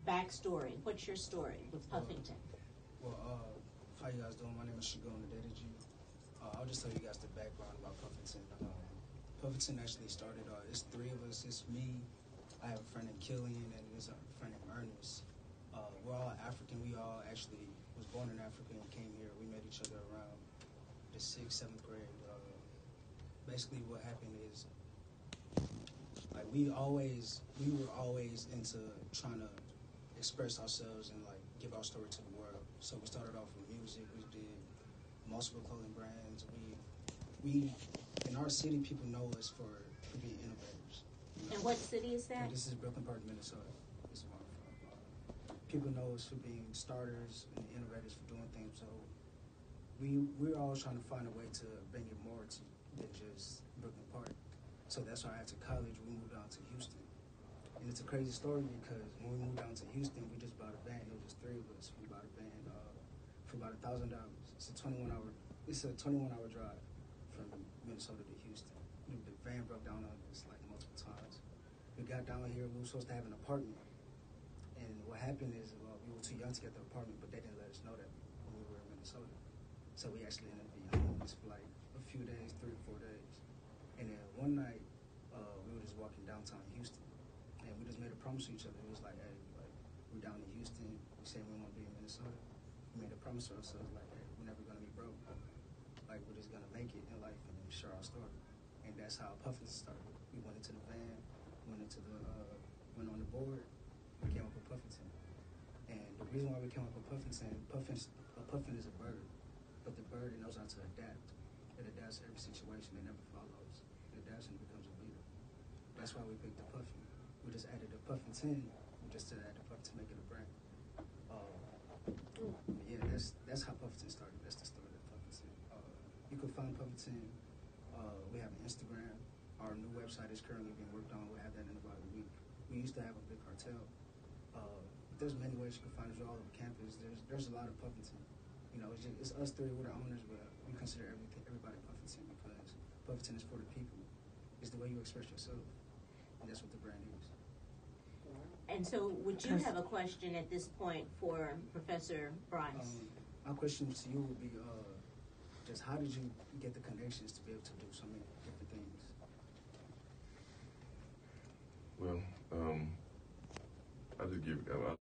backstory. What's your story with Puffington? How you guys doing? My name is Segun Adedeji. I'll just tell you guys the background about Puffington. Puffington actually started, it's three of us. It's me, I have a friend named Killian, and there's a friend named Ernest. We're all African. We all actually was born in Africa and came here. We met each other around the 6th, 7th grade. Basically what happened is, like, we were always into trying to express ourselves and like give our story to the world. So we started off with music. We did multiple clothing brands. We in our city, people know us for being innovators. You know? And what city is that? And this is Brooklyn Park, Minnesota. This is where I'm from. People know us for being starters and innovators, for doing things. So we're always trying to find a way to bring it more than just Brooklyn Park. So that's why after college we moved on to Houston. And it's a crazy story because when we moved down to Houston, we just bought a van. It was just three of us. We bought a van for about $1,000. It's a 21-hour drive from Minnesota to Houston. The van broke down on us like multiple times. We got down here. We were supposed to have an apartment, and what happened is we were too young to get the apartment, but they didn't let us know that when we were in Minnesota. So we actually ended up being homeless for like a few days, 3 or 4 days. And then one night, we were just walking downtown Houston. And we just made a promise to each other. It was like, hey, like, we're down in Houston. We said we want to be in Minnesota. We made a promise to ourselves, like, hey, we're never going to be broke. Like, we're just going to make it in life and share our story. And that's how Puffington started. We went into the van, went on the board, we came up with Puffington. And the reason why we came up with Puffington, a puffin is a bird. But the bird, it knows how to adapt. It adapts to every situation. It never follows. It adapts and it becomes a leader. That's why we picked the puffin. We just added the Puffington. We just added the puff to make it a brand. Yeah, that's how Puffington started. That's the story of Puffington. You can find Puffington. We have an Instagram. Our new website is currently being worked on. We'll have that in about a week. We used to have a big cartel. There's many ways you can find us all over campus. There's a lot of Puffington. You know, it's us three. We're the owners, but we consider everybody Puffington because Puffington is for the people. It's the way you express yourself, and that's what the brand is. And so would you have a question at this point for Professor Bryce? My question to you would be just how did you get the connections to be able to do so many different things? Well, I just give